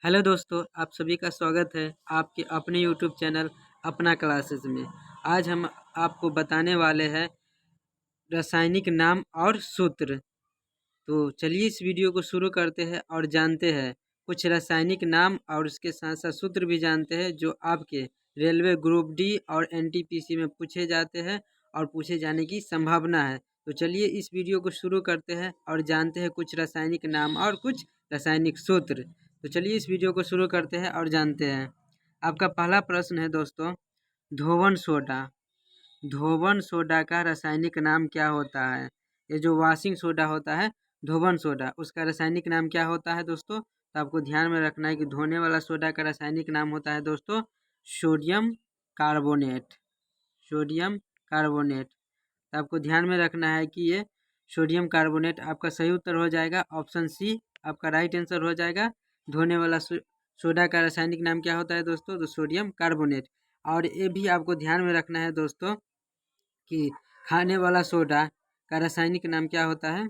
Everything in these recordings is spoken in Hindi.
हेलो दोस्तों, आप सभी का स्वागत है आपके अपने यूट्यूब चैनल अपना क्लासेस में। आज हम आपको बताने वाले हैं रासायनिक नाम और सूत्र। तो चलिए इस वीडियो को शुरू करते हैं और जानते हैं कुछ रासायनिक नाम और उसके साथ साथ सूत्र भी जानते हैं जो आपके रेलवे ग्रुप डी और एनटीपीसी में पूछे जाते हैं और पूछे जाने की संभावना है। तो चलिए इस वीडियो को शुरू करते हैं और जानते हैं कुछ रासायनिक नाम और कुछ रासायनिक सूत्र। तो चलिए इस वीडियो को शुरू करते हैं और जानते हैं। आपका पहला प्रश्न है दोस्तों, धोवन सोडा। धोवन सोडा का रासायनिक नाम क्या होता है? ये जो वॉशिंग सोडा होता है धोवन सोडा, उसका रासायनिक नाम क्या होता है दोस्तों? तो आपको ध्यान में रखना है कि धोने वाला सोडा का रासायनिक नाम होता है दोस्तों सोडियम कार्बोनेट। Sodium carbonate. तो आपको ध्यान में रखना है कि ये सोडियम कार्बोनेट आपका सही उत्तर हो जाएगा। ऑप्शन सी आपका राइट आंसर हो जाएगा। धोने वाला सोडा का रासायनिक नाम क्या होता है दोस्तों? तो सोडियम कार्बोनेट। और ये भी आपको ध्यान में रखना है दोस्तों कि खाने वाला सोडा का रासायनिक नाम क्या होता है?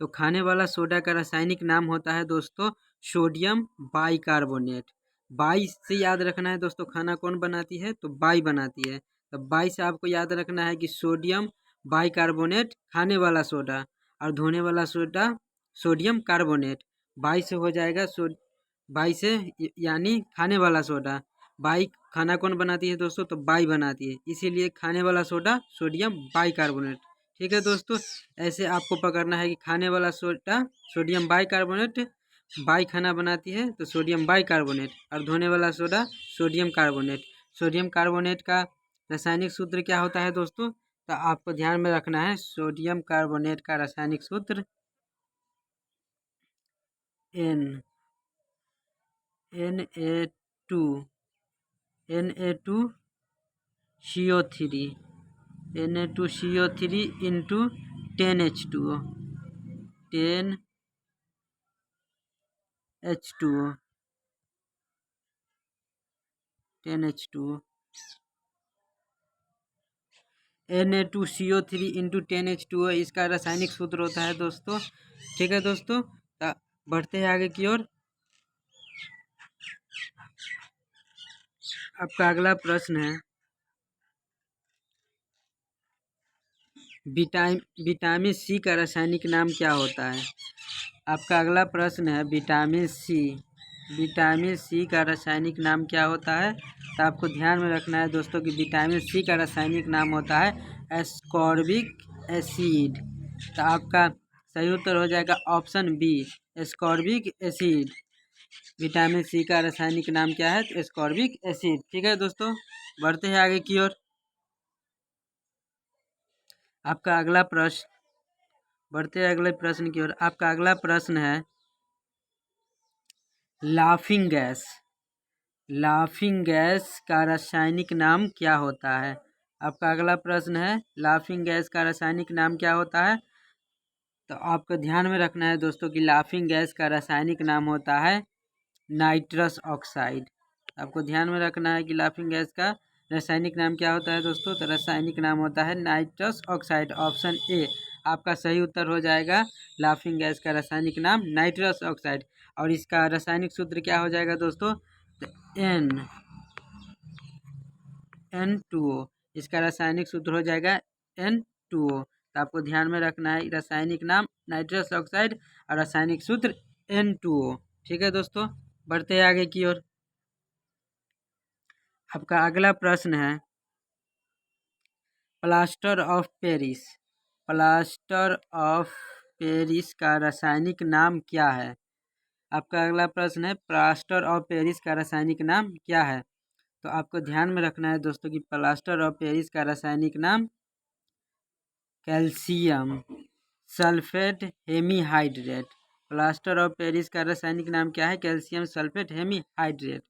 तो खाने वाला सोडा का रासायनिक नाम होता है दोस्तों सोडियम बाइकार्बोनेट। बाई से याद रखना है दोस्तों, खाना कौन बनाती है? तो बाई बनाती है। तो बाई से आपको याद रखना है कि सोडियम बाइकार्बोनेट खाने वाला सोडा और धोने वाला सोडा सोडियम कार्बोनेट। बाई से हो जाएगा बाई से यानी खाने वाला सोडा। बाई खाना कौन बनाती है दोस्तों? तो बाई बनाती है, इसीलिए खाने वाला सोडा सोडियम बाइकार्बोनेट। ठीक है दोस्तों, ऐसे आपको पकड़ना है कि खाने वाला सोडा सोडियम बाइकार्बोनेट, बाई खाना बनाती है तो सोडियम बाइकार्बोनेट, और धोने वाला soda sodium carbonate. Sodium carbonate का रासायनिक सूत्र क्या होता है दोस्तों? तो आपको ध्यान में रखना है सोडियम कार्बोनेट का रासायनिक सूत्र N Na2 Na2 CO3 Na2 CO3 into 10H2O 10H2O 10H2O Na2CO3 into 10H2O इसका रासायनिक सूत्र होता है दोस्तों। ठीक है दोस्तों, बढ़ते हैं आगे की ओर। आपका अगला प्रश्न है विटामिन सी का रासायनिक नाम क्या होता है? आपका अगला प्रश्न है विटामिन सी। विटामिन सी का रासायनिक नाम क्या होता है? तो आपको ध्यान में रखना है दोस्तों कि विटामिन सी का रासायनिक नाम होता है एस्कॉर्बिक एसिड। तो आपका सही उत्तर हो जाएगा option B ascorbic acid. Vitamin C का रासायनिक नाम क्या है? तो एस्कॉर्बिक एसिड। ठीक है दोस्तों, बढ़ते हैं आगे की ओर। आपका अगला प्रश्न, बढ़ते हैं अगले प्रश्न की ओर। आपका अगला प्रश्न है लाफिंग गैस। लाफिंग गैस का रासायनिक नाम क्या होता है? आपका अगला प्रश्न है लाफिंग गैस का रासायनिक नाम क्या होता है? तो आपको ध्यान में रखना है दोस्तों कि लाफिंग गैस का रासायनिक नाम होता है नाइट्रस ऑक्साइड। आपको ध्यान में रखना है कि लाफिंग गैस का रासायनिक नाम क्या होता है दोस्तों? तो रासायनिक नाम होता है नाइट्रस ऑक्साइड। ऑप्शन ए आपका सही उत्तर हो जाएगा। लाफिंग गैस का रासायनिक नाम नाइट्रस ऑक्साइड। और इसका रासायनिक सूत्र क्या हो जाएगा दोस्तों? N N2O। इसका रासायनिक सूत्र हो जाएगा N2O। तो आपको ध्यान में रखना है रासायनिक नाम नाइट्रस ऑक्साइड और रासायनिक सूत्र N2O। ठीक है दोस्तों, बढ़ते हैं आगे की ओर। आपका अगला प्रश्न है plaster of Paris. Plaster of Paris का रासायनिक नाम क्या है? आपका अगला प्रश्न है प्लास्टर ऑफ पेरिस का रासायनिक नाम क्या है? तो आपको ध्यान में रखना है दोस्तों कि प्लास्टर ऑफ पेरिस का रासायनिक नाम calcium sulphate hemihydrate. Plaster of Paris का रासायनिक नाम क्या है? Calcium sulphate hemihydrate.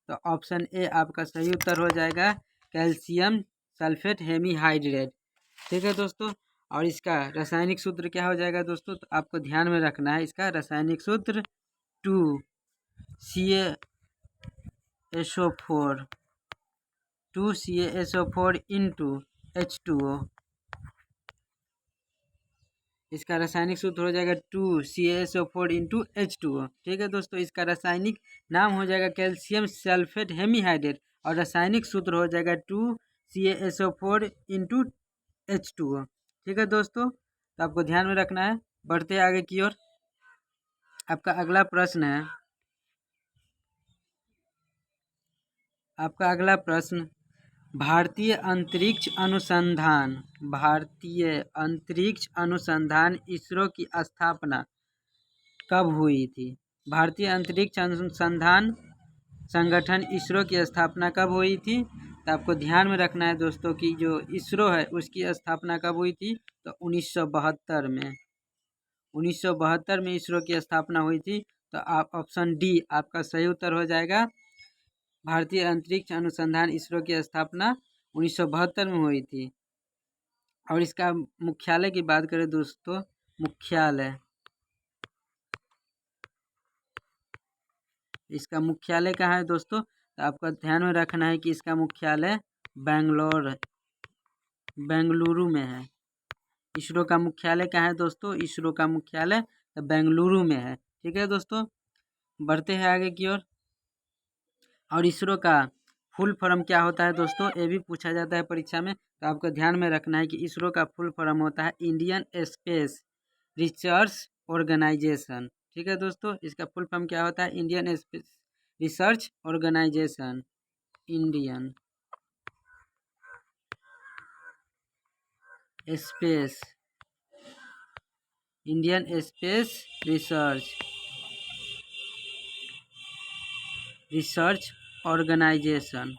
तो ऑप्शन ए आपका सही उत्तर हो जाएगा कैल्शियम सल्फेट हेमीहाइड्रेट। ठीक है दोस्तों, और इसका रासायनिक सूत्र क्या हो जाएगा दोस्तों? तो आपको ध्यान में रखना है इसका रासायनिक सूत्र 2CaSO4 2CaSO4 इंटू H2O इसका रासायनिक सूत्र हो जाएगा 2CaSO4 इंटू H2O। ठीक है दोस्तों, इसका रासायनिक नाम हो जाएगा कैल्शियम सल्फेट हेमीहाइड्रेट और रासायनिक सूत्र हो जाएगा 2CaSO4 इंटू H2O। ठीक है दोस्तों, तो आपको ध्यान में रखना है। बढ़ते हैं आगे की ओर। आपका अगला प्रश्न है, आपका अगला प्रश्न, भारतीय अंतरिक्ष अनुसंधान इसरो की स्थापना कब हुई थी? भारतीय अंतरिक्ष अनुसंधान संगठन इसरो की स्थापना कब हुई थी? तो आपको ध्यान में रखना है दोस्तों कि जो इसरो है उसकी स्थापना कब हुई थी? तो 1972 में। 1972 में इसरो की स्थापना हुई थी। तो आप ऑप्शन डी आपका सही उत्तर हो जाएगा। भारतीय अंतरिक्ष अनुसंधान इसरो की स्थापना 1972 में हुई थी। और इसका मुख्यालय की बात करें दोस्तों, इसका मुख्यालय कहाँ है दोस्तों? तो आपका ध्यान में रखना है कि इसका मुख्यालय बेंगलुरु में है। इसरो का मुख्यालय कहाँ है दोस्तों? इसरो का मुख्यालय बेंगलुरु में है। ठीक है दोस्तों, बढ़ते हैं आगे की ओर। और इसरो का फुल फॉर्म क्या होता है दोस्तों? ये भी पूछा जाता है परीक्षा में, तो आपको ध्यान में रखना है कि इसरो का फुल फॉर्म होता है इंडियन स्पेस रिसर्च ऑर्गेनाइजेशन। ठीक है दोस्तों, इसका फुल फॉर्म क्या होता है? Indian Space Research Organisation. Indian Space Research Organisation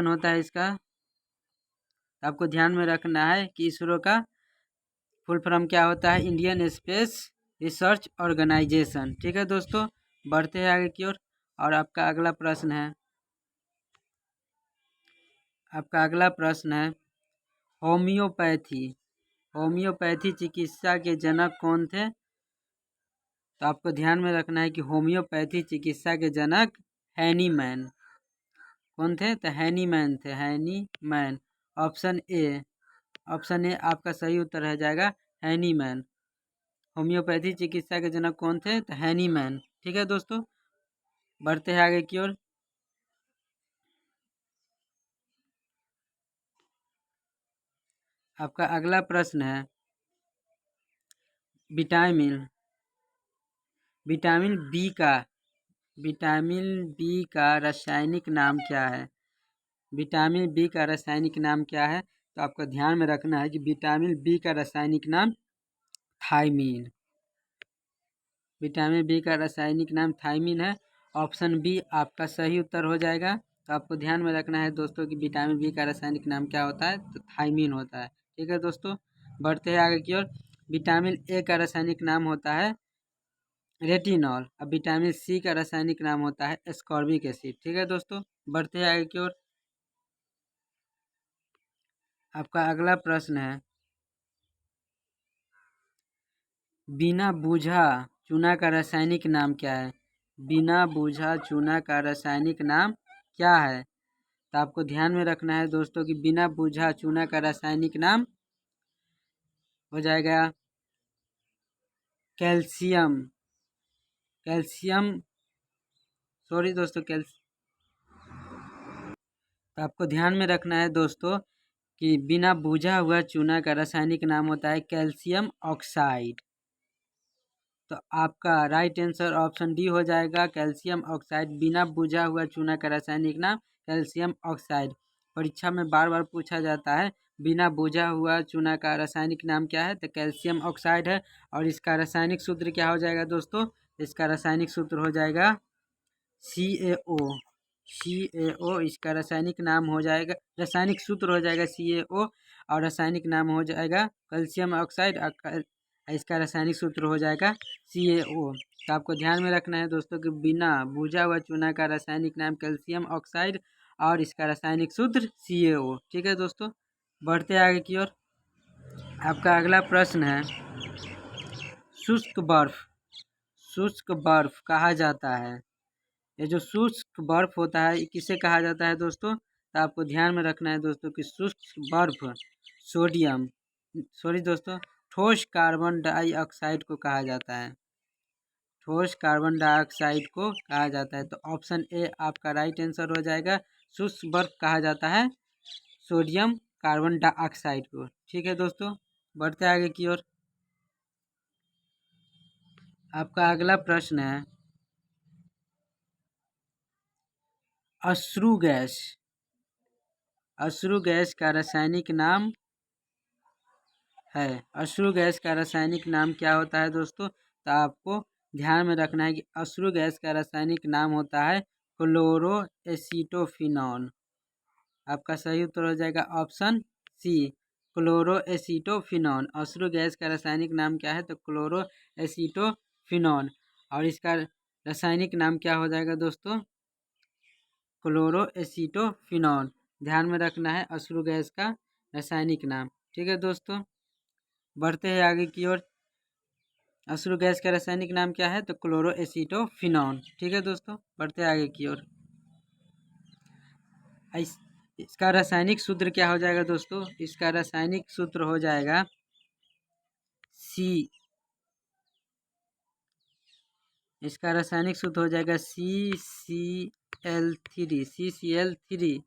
होता है इसका। आपको ध्यान में रखना है कि इसरो का फुल फॉर्म क्या होता है? Indian Space Research Organisation. ठीक है दोस्तों, बढ़ते हैं आगे की ओर। और आपका अगला प्रश्न है, होम्योपैथी चिकित्सा के जनक कौन थे? तो आपको ध्यान में रखना है कि होम्योपैथी चिकित्सा के जनक हैनीमैन। कौन थे? तो हैनीमैन थे, हैनीमैन। ऑप्शन ए आपका सही उत्तर रह जाएगा, हैनीमैन। होम्योपैथी चिकित्सा के जनक कौन थे? तो हैनीमैन। ठीक है दोस्तों, बढ़ते हैं आगे की ओर। आपका अगला प्रश्न है, विटामिन बी का रासायनिक नाम क्या है? विटामिन बी का रासायनिक नाम क्या है? तो आपको ध्यान में रखना है कि विटामिन बी का रासायनिक नाम थायमीन। विटामिन बी का रासायनिक नाम थायमीन है। ऑप्शन बी आपका सही उत्तर हो जाएगा। तो आपको ध्यान में रखना है दोस्तों कि विटामिन बी का रासायनिक नाम क्या होता है? तो थायमीन होता है। ठीक है दोस्तों, बढ़ते हैं आगे की ओर। विटामिन ए का रासायनिक नाम होता है रेटिनॉल। अब विटामिन सी का रासायनिक नाम होता है एस्कॉर्बिक एसिड। ठीक है दोस्तों, बढ़ते हैं आगे की ओर। आपका अगला प्रश्न है, बिना बूझा चूना का रासायनिक नाम क्या है? बिना बूझा चूना का रासायनिक नाम क्या है? तो आपको ध्यान में रखना है दोस्तों कि बिना बूझा चूना का रासायनिक नाम हो जाएगा कैल्शियम सॉरी दोस्तों, तो आपको ध्यान में रखना है दोस्तों कि बिना बूझा हुआ चूना का रासायनिक नाम होता है कैल्शियम ऑक्साइड। तो आपका राइट आंसर ऑप्शन डी हो जाएगा, कैल्शियम ऑक्साइड। बिना बुझा हुआ चूना का रासायनिक नाम कैल्शियम ऑक्साइड। परीक्षा में बार बार पूछा जाता है बिना बुझा हुआ चूना का रासायनिक नाम क्या है? तो कैल्शियम ऑक्साइड है। और इसका रासायनिक सूत्र क्या हो जाएगा दोस्तों? इसका रासायनिक सूत्र हो जाएगा CaO। इसका रासायनिक नाम हो जाएगा, रासायनिक सूत्र हो जाएगा CaO। और रासायनिक नाम हो जाएगा कैल्शियम ऑक्साइड। इसका रासायनिक सूत्र हो जाएगा CaO। तो आपको ध्यान में रखना है दोस्तों कि बिना बुझा हुआ चूना का रासायनिक नाम कैल्शियम ऑक्साइड और इसका रासायनिक सूत्र CaO। ठीक है दोस्तों, बढ़ते आगे की ओर। आपका अगला प्रश्न है, शुष्क बर्फ कहा जाता है। ये जो शुष्क बर्फ होता है ये किसे कहा जाता है दोस्तों? तो आपको ध्यान में रखना है दोस्तों कि शुष्क बर्फ सोडियम सॉरी दोस्तों, ठोस कार्बन डाइऑक्साइड को कहा जाता है। ठोस कार्बन डाइऑक्साइड को कहा जाता है। तो ऑप्शन ए आपका राइट आंसर हो जाएगा। शुष्क बर्फ कहा जाता है सोडियम कार्बन डाइऑक्साइड को। ठीक है दोस्तों, बढ़ते आगे की ओर। आपका अगला प्रश्न है, अश्रु गैस। अश्रु गैस का रासायनिक नाम है। अश्रु गैस का रासायनिक नाम क्या होता है दोस्तों? तो आपको ध्यान में रखना है कि अश्रु गैस का रासायनिक नाम होता है क्लोरो एसीटोफिनॉन। आपका सही उत्तर हो जाएगा ऑप्शन सी, क्लोरो एसीटोफिनॉन। अश्रु गैस का रासायनिक नाम क्या है? तो क्लोरो एसीटोफिनॉन। और इसका रासायनिक नाम क्या हो जाएगा दोस्तों? क्लोरो एसीटोफिनॉन। ध्यान में रखना है अश्रु गैस का रासायनिक नाम। ठीक है दोस्तों, बढ़ते हैं आगे की ओर। अश्रु गैस का रासायनिक नाम क्या है? तो क्लोरो एसीटोफिनॉन। ठीक है दोस्तों, बढ़ते हैं आगे की ओर। इसका रासायनिक सूत्र क्या हो जाएगा दोस्तों? इसका रासायनिक सूत्र हो जाएगा सी। इसका रासायनिक सूत्र हो जाएगा CCl3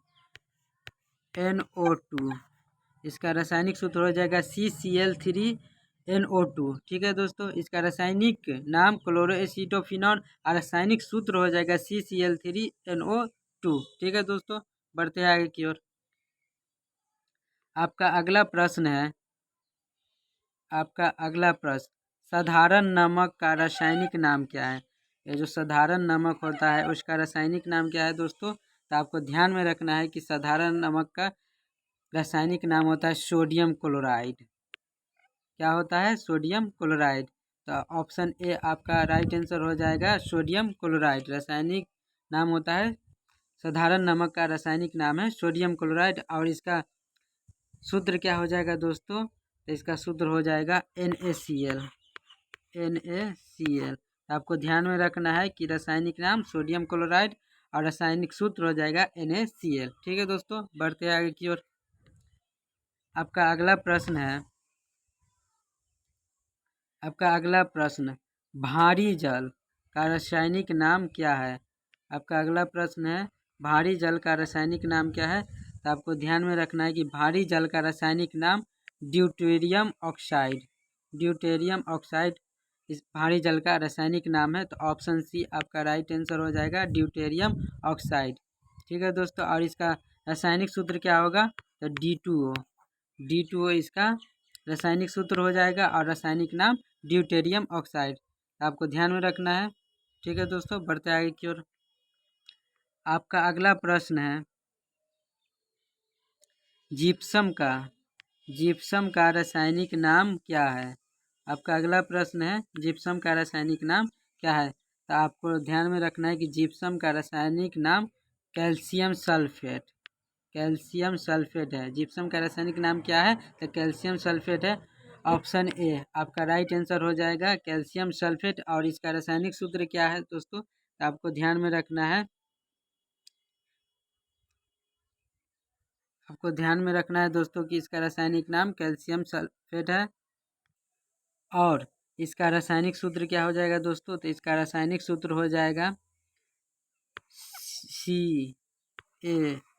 इसका रासायनिक सूत्र हो जाएगा CCl3NO2। ठीक है दोस्तों, इसका रासायनिक नाम क्लोरो एसीटोफिनॉन और रासायनिक सूत्र हो जाएगा CCl3NO2। ठीक है दोस्तों, बढ़ते हैं आगे की ओर। आपका अगला प्रश्न है, आपका अगला प्रश्न, साधारण नमक का रासायनिक नाम क्या है? ये जो साधारण नमक होता है उसका रासायनिक नाम क्या है दोस्तों? तो आपको ध्यान में रखना है कि साधारण नमक का रासायनिक नाम होता है सोडियम क्लोराइड। क्या होता है? Sodium chloride. तो ऑप्शन ए आपका राइट आंसर हो जाएगा, सोडियम क्लोराइड। रासायनिक नाम होता है, साधारण नमक का रासायनिक नाम है सोडियम क्लोराइड। और इसका सूत्र क्या हो जाएगा दोस्तों? तो इसका सूत्र हो जाएगा NaCl। NaCl। आपको ध्यान में रखना है कि रासायनिक नाम सोडियम क्लोराइड और रासायनिक सूत्र हो जाएगा NaCl। ठीक है दोस्तों, बढ़ते हैं आगे की ओर। आपका अगला प्रश्न है, आपका अगला प्रश्न, भारी जल का रासायनिक नाम क्या है? आपका अगला प्रश्न है, भारी जल का रासायनिक नाम क्या है? तो आपको ध्यान में रखना है कि भारी जल का रासायनिक नाम ड्यूटेरियम ऑक्साइड। ड्यूटेरियम ऑक्साइड इस भारी जल का रासायनिक नाम है। तो ऑप्शन सी आपका राइट आंसर हो जाएगा, ड्यूटेरियम ऑक्साइड। ठीक है दोस्तों, और इसका रासायनिक सूत्र क्या होगा? तो D2O। D2O इसका रासायनिक सूत्र हो जाएगा और रासायनिक नाम ड्यूटेरियम ऑक्साइड। आपको ध्यान में रखना है। ठीक है दोस्तों, बढ़ते आगे की ओर। आपका अगला प्रश्न है, जिप्सम का रासायनिक नाम क्या है? आपका अगला प्रश्न है, जिप्सम का रासायनिक नाम क्या है? तो आपको ध्यान में रखना है कि जिप्सम का रासायनिक नाम कैल्शियम सल्फेट। कैल्शियम सल्फेट है। जिप्सम का रासायनिक नाम क्या है? तो कैल्शियम सल्फेट है। ऑप्शन ए आपका राइट आंसर हो जाएगा, कैल्शियम सल्फेट। और इसका रासायनिक सूत्र क्या है दोस्तों? तो आपको ध्यान में रखना है, आपको ध्यान में रखना है दोस्तों कि इसका रासायनिक नाम कैल्शियम सल्फेट है। और इसका रासायनिक सूत्र क्या हो जाएगा दोस्तों? तो इसका रासायनिक सूत्र हो जाएगा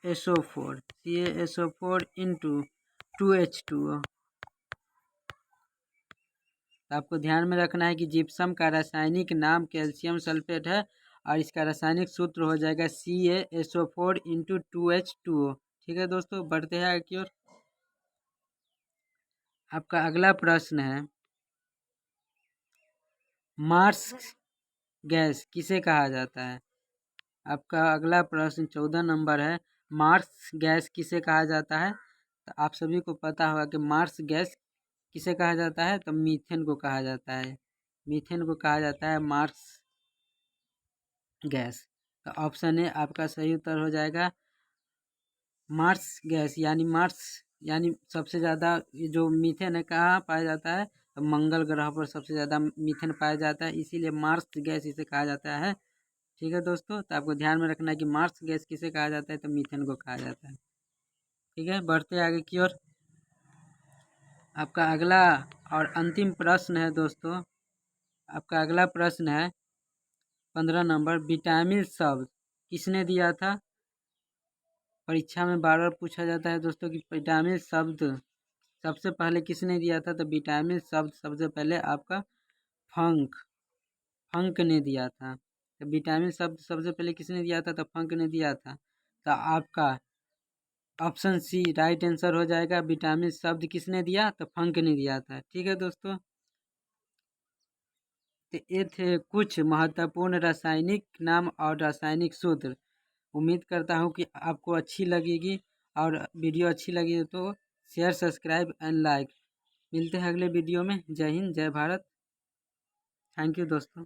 CaSO4 इंटू 2H2O। तो आपको ध्यान में रखना है कि जिप्सम का रासायनिक नाम कैल्शियम सल्फेट है और इसका रासायनिक सूत्र हो जाएगा CaSO4 इंटू 2H2O। ठीक है दोस्तों, बढ़ते हैं आगे की ओर। आपका अगला प्रश्न है, मार्स गैस किसे कहा जाता है? आपका अगला प्रश्न 14 नंबर है, मार्स गैस किसे कहा जाता है? तो आप सभी को पता होगा कि मार्स गैस किसे कहा जाता है? तो मीथेन को कहा जाता है। मीथेन को कहा जाता है मार्स गैस। तो ऑप्शन ए आपका सही उत्तर हो जाएगा, मार्स गैस। यानी सबसे ज़्यादा जो मीथेन है कहाँ पाया जाता है? तो मंगल ग्रह पर सबसे ज़्यादा मीथेन पाया जाता है, इसीलिए मार्स गैस इसे कहा जाता है। ठीक है दोस्तों, तो आपको ध्यान में रखना है कि मार्स गैस किसे कहा जाता है? तो मीथेन को कहा जाता है। ठीक है, बढ़ते आगे की ओर। आपका अगला और अंतिम प्रश्न है दोस्तों। आपका अगला प्रश्न है 15 नंबर। विटामिन शब्द किसने दिया था? परीक्षा में बार बार पूछा जाता है दोस्तों कि विटामिन शब्द सबसे पहले किसने दिया था? तो विटामिन शब्द सबसे पहले आपका फंक फंक ने दिया था। तो विटामिन शब्द सबसे पहले किसने दिया था? तो फंक ने दिया था। तो आपका ऑप्शन सी राइट आंसर हो जाएगा। विटामिन शब्द किसने दिया? तो फंक ने दिया था। ठीक है दोस्तों, तो ये थे कुछ महत्वपूर्ण रासायनिक नाम और रासायनिक सूत्र। उम्मीद करता हूँ कि आपको अच्छी लगेगी, और वीडियो अच्छी लगी तो शेयर, सब्सक्राइब एंड लाइक। मिलते हैं अगले वीडियो में। जय हिंद, जय भारत। थैंक यू दोस्तों।